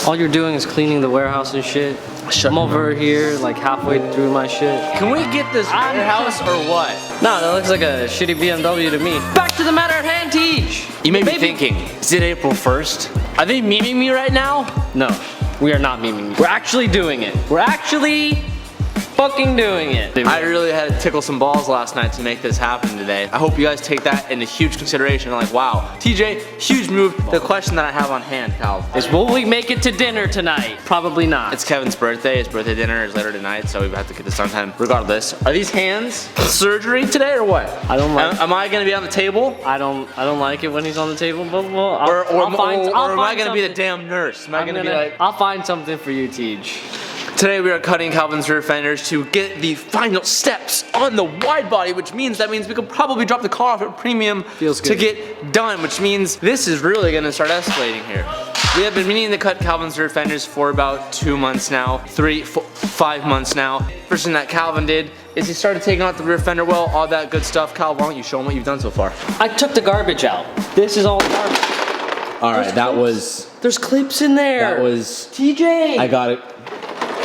All you're doing is cleaning the warehouse and shit. I'm over here like halfway through my shit. Can we get this warehouse or what? No, that looks like a shitty BMW to me. Back to the matter at hand, Teach! You may be thinking, is it April 1st? Are they memeing me right now? No, we are not memeing you. We're actually doing it. We're actually fucking doing it. I really had to tickle some balls last night to make this happen today. I hope you guys take that into huge consideration. Like, wow, TJ, huge move. The question that I have on hand, Cal, is will we make it to dinner tonight? Probably not. It's Kevin's birthday. His birthday dinner is later tonight, so we have to get this on time. Regardless, are these hands surgery today or what? I don't like. Am I gonna be on the table? I don't like it when he's on the table, but well, or am I gonna be the damn nurse? Am I gonna be like? I'll find something for you, Teach. Today we are cutting Calvin's rear fenders to get the final steps on the wide body, which means we could probably drop the car off at premium to get done, which means this is really gonna start escalating here. We have been meaning to cut Calvin's rear fenders for about 2 months now, 5 months now. First thing that Calvin did is he started taking out the rear fender well, all that good stuff. Cal, why don't you show him what you've done so far? I took the garbage out. This is all garbage. All right, there's clips in there. That was TJ. I got it.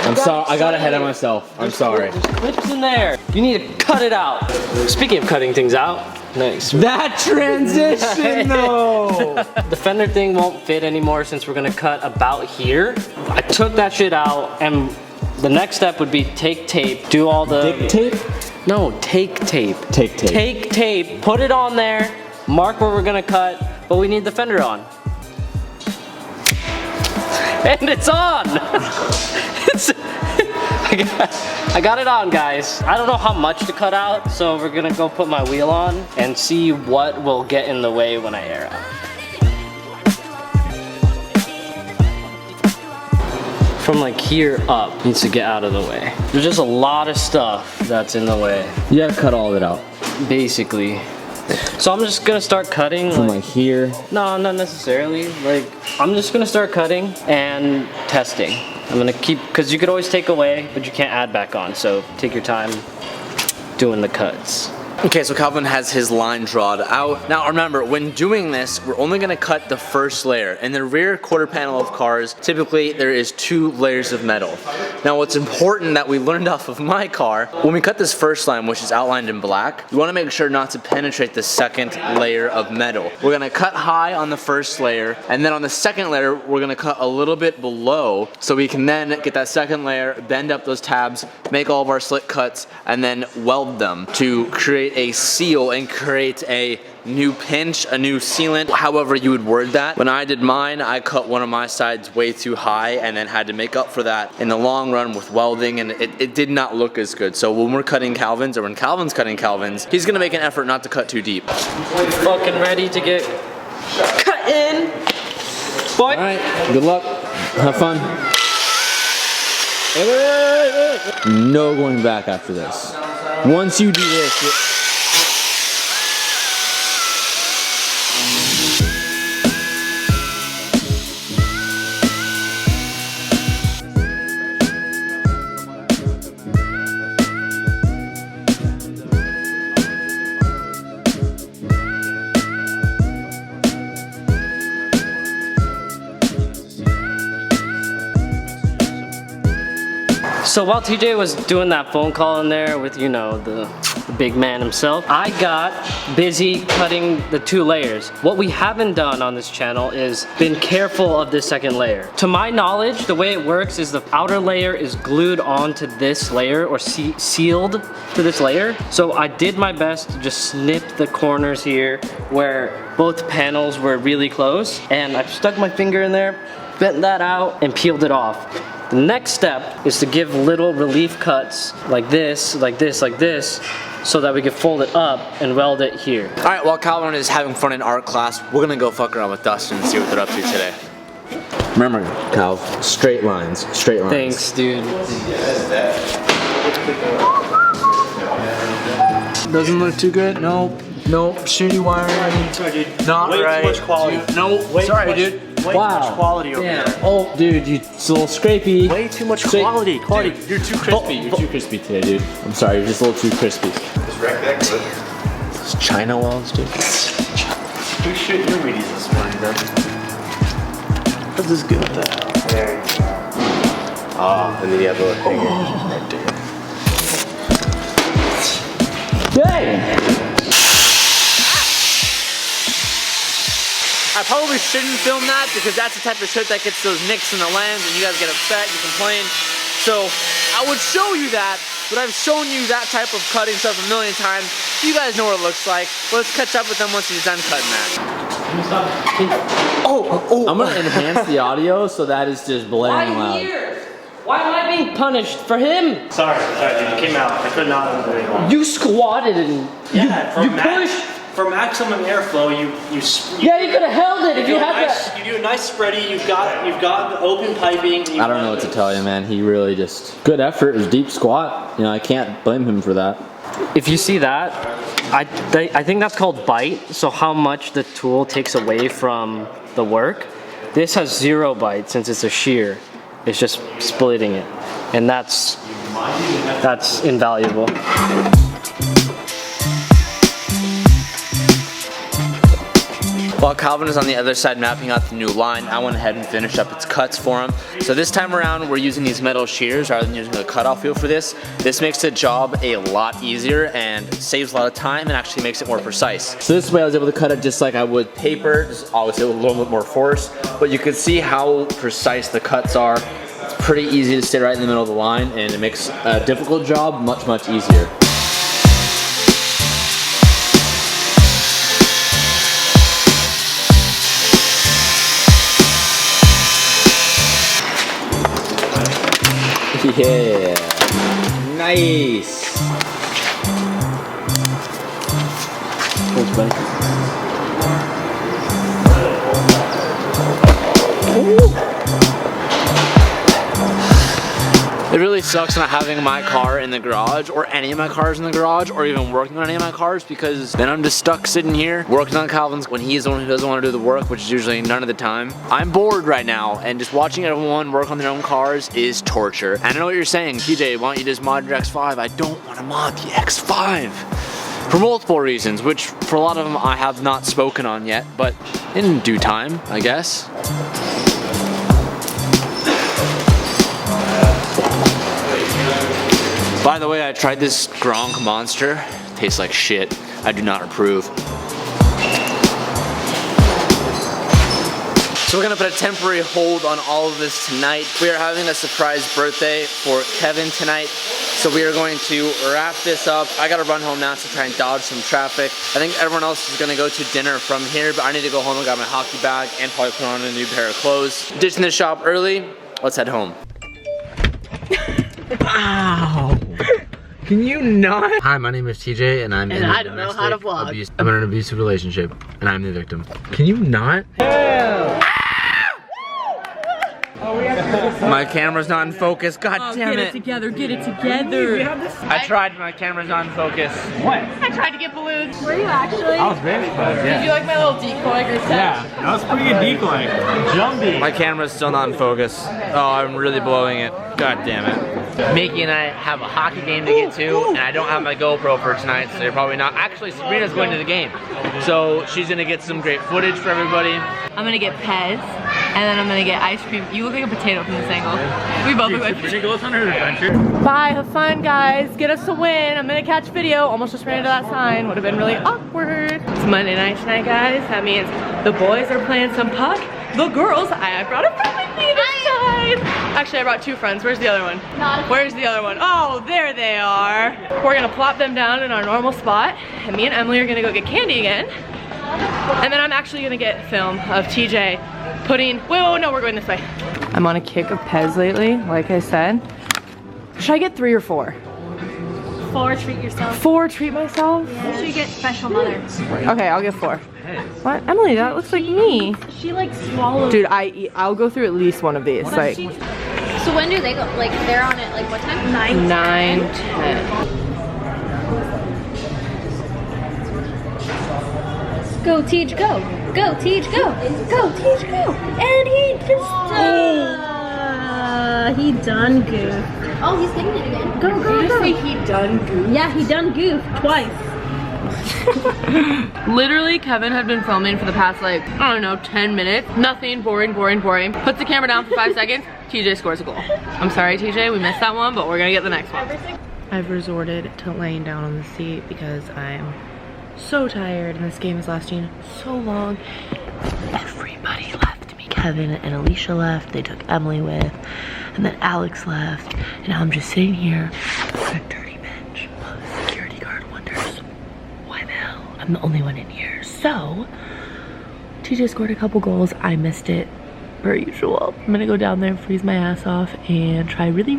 I'm sorry. I got ahead of myself. I'm sorry. There's clips in there. You need to cut it out. Speaking of cutting things out, nice. That transition though. The fender thing won't fit anymore since we're gonna cut about here. I took that shit out, and the next step would be take tape, do all the Dick tape? No, take tape. Take tape. Take tape. Put it on there. Mark where we're gonna cut, but we need the fender on. And it's on! I got it on, guys. I don't know how much to cut out, so we're gonna go put my wheel on and see what will get in the way when I air out. From like here up needs to get out of the way. There's just a lot of stuff that's in the way. You gotta cut all of it out. Basically. So I'm just gonna start cutting. From like here? No, not necessarily. Like, I'm just gonna start cutting and testing. I'm gonna keep, because you could always take away, but you can't add back on. So take your time doing the cuts. Okay, so Calvin has his line drawn out. Now remember, when doing this, we're only gonna cut the first layer. In the rear quarter panel of cars, typically there is 2 layers of metal. Now what's important that we learned off of my car, when we cut this first line, which is outlined in black, you wanna make sure not to penetrate the second layer of metal. We're gonna cut high on the first layer, and then on the second layer, we're gonna cut a little bit below, so we can then get that second layer, bend up those tabs, make all of our slit cuts, and then weld them to create a seal and create a new pinch, a new sealant, however you would word that. When I did mine, I cut one of my sides way too high and then had to make up for that in the long run with welding, and it did not look as good. So when we're cutting Calvin's, or when Calvin's cutting Calvin's, he's gonna make an effort not to cut too deep. Fucking ready to get cut in. Boy. All right, good luck. Have fun. No going back after this. Once you do this, So while TJ was doing that phone call in there with, you know, the big man himself, I got busy cutting the 2 layers. What we haven't done on this channel is been careful of this second layer. To my knowledge, the way it works is the outer layer is glued onto this layer, or sealed to this layer. So I did my best to just snip the corners here where both panels were really close, and I stuck my finger in there, bent that out, and peeled it off. The next step is to give little relief cuts like this, like this, like this, so that we can fold it up and weld it here. All right, while Calvin is having fun in art class, we're gonna go fuck around with Dustin and see what they're up to today. remember, Cal, straight lines, straight lines. Thanks, dude. Doesn't look too good. Nope. Nope. Shitty wiring. Sorry, dude. Not way right. Too much quality. Nope. Sorry, dude. Way too much quality over there. Oh, dude, it's a little scrapey. Way too much quality. Dude, you're too crispy. You're too crispy today, dude. I'm sorry, you're just a little too crispy. Just wreck that clip. It's China welds, dude. Who shit your Wheaties this morning, bro? This is good though. There you go. Oh, and then you have the little finger right there. Dang! I probably shouldn't film that because that's the type of shit that gets those nicks in the lens and you guys get upset, you complain. So I would show you that, but I've shown you that type of cutting stuff a million times. You guys know what it looks like. Let's catch up with him once he's done cutting that. I'm gonna enhance the audio so that is just blaring loud. Why am I being punished for him? Sorry, dude. You came out. I could not have done it. You squatted and you pushed. For maximum airflow, you Yeah, you could have held it if you had that. You do a nice spready. You've got the open piping. I don't know what to tell you, man. He really just good effort. It was deep squat. You know, I can't blame him for that. If you see that, I think that's called bite. So how much the tool takes away from the work. This has 0 bite since it's a shear. It's just splitting it, and that's invaluable. While Calvin is on the other side mapping out the new line, I went ahead and finished up its cuts for him. So this time around, we're using these metal shears rather than using a cutoff wheel for this. This makes the job a lot easier and saves a lot of time and actually makes it more precise. So this way I was able to cut it just like I would paper, just obviously with a little bit more force, but you can see how precise the cuts are. It's pretty easy to stay right in the middle of the line and it makes a difficult job much, much easier. Yeah, nice. Thanks, buddy. It really sucks not having my car in the garage or any of my cars in the garage or even working on any of my cars because then I'm just stuck sitting here working on Calvin's when he's the one who doesn't want to do the work, which is usually none of the time. I'm bored right now and just watching everyone work on their own cars is torture. And I know what you're saying, TJ, why don't you just mod your X5? I don't want to mod the X5 for multiple reasons, which for a lot of them I have not spoken on yet, but in due time, I guess. By the way, I tried this Gronk Monster. Tastes like shit. I do not approve. So we're gonna put a temporary hold on all of this tonight. We are having a surprise birthday for Kevin tonight. So we are going to wrap this up. I gotta run home now to try and dodge some traffic. I think everyone else is gonna go to dinner from here, but I need to go home and grab my hockey bag and probably put on a new pair of clothes. Ditching the shop early, let's head home. Wow. Can you not? Hi, my name is TJ and I'm in I don't know how to vlog. I'm in an abusive relationship and I'm the victim. Can you not? My camera's not in focus, god damn Get it. it together, get it together. I tried, my camera's not in focus. I tried to get balloons. Were you actually? I was very close. Did you like my little decoy group? Yeah, that was pretty good decoy. Jumpy. My camera's still not in focus. Oh, I'm really blowing it. God damn it. Mickey and I have a hockey game to get to, and I don't have my GoPro for tonight, so you're probably not. Actually, Sabrina's going to the game, so she's gonna get some great footage for everybody. I'm gonna get Pez, and then I'm gonna get ice cream. You look like a potato from this angle. We both look like Sabrina goes on her adventure. Bye, have fun guys. Get us a win. I'm gonna catch video. Almost just ran into that sign. Would have been really awkward. It's Monday night tonight, guys. That means the boys are playing some puck. The girls, I brought a friend with me this time. Actually, I brought 2 friends. Where's the other one? Where's the other one? Oh, there they are. We're gonna plop them down in our normal spot, and me and Emily are gonna go get candy again. And then I'm actually gonna get film of TJ putting, whoa, no, we're going this way. I'm on a kick of Pez lately, like I said. Should I get 3 or 4? 4, treat yourself. 4, treat myself? Make sure you get special mother. Okay, I'll get 4. What? Emily, that looks like me. She like swallowed. Dude, I'll go through at least one of these. Like, So when do they go? Like they're on it like what time? 9, 10. Go Teach, go. Go Teach, go. Go Teach, go. And he just he done goof. Oh, he's getting it again. Go, go, go. Did you say he done goof? Yeah, he done goof twice. Literally, Kevin had been filming for the past like, I don't know, 10 minutes. Nothing, boring. Puts the camera down for 5 seconds, TJ scores a goal. I'm sorry, TJ, we missed that one, but we're gonna get the next one. I've resorted to laying down on the seat because I'm so tired and this game is lasting so long. Everybody left me. Kevin and Alicia left, they took Emily with, and then Alex left, and now I'm just sitting here on a dirty bench while the security guard wonders why the hell I'm the only one in here. So, TJ scored a couple goals, I missed it per usual. I'm gonna go down there, freeze my ass off, and try really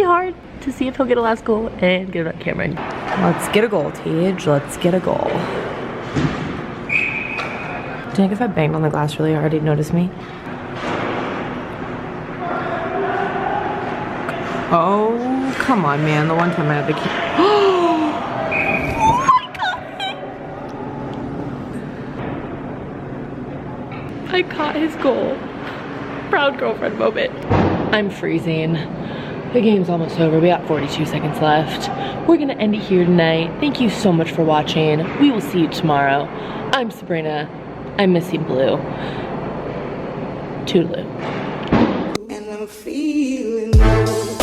hard to see if he'll get a last goal and get it on camera. Let's get a goal, Tej. Let's get a goal. Do you think if I banged on the glass really hard, he'd notice me? Oh, come on, man. The one time I had the key. Oh my God. I caught his goal. Proud girlfriend moment. I'm freezing. The game's almost over. We got 42 seconds left. We're gonna end it here tonight. Thank you so much for watching. We will see you tomorrow. I'm Sabrina. I'm missing Blue. Toodaloo. And I'm feeling low.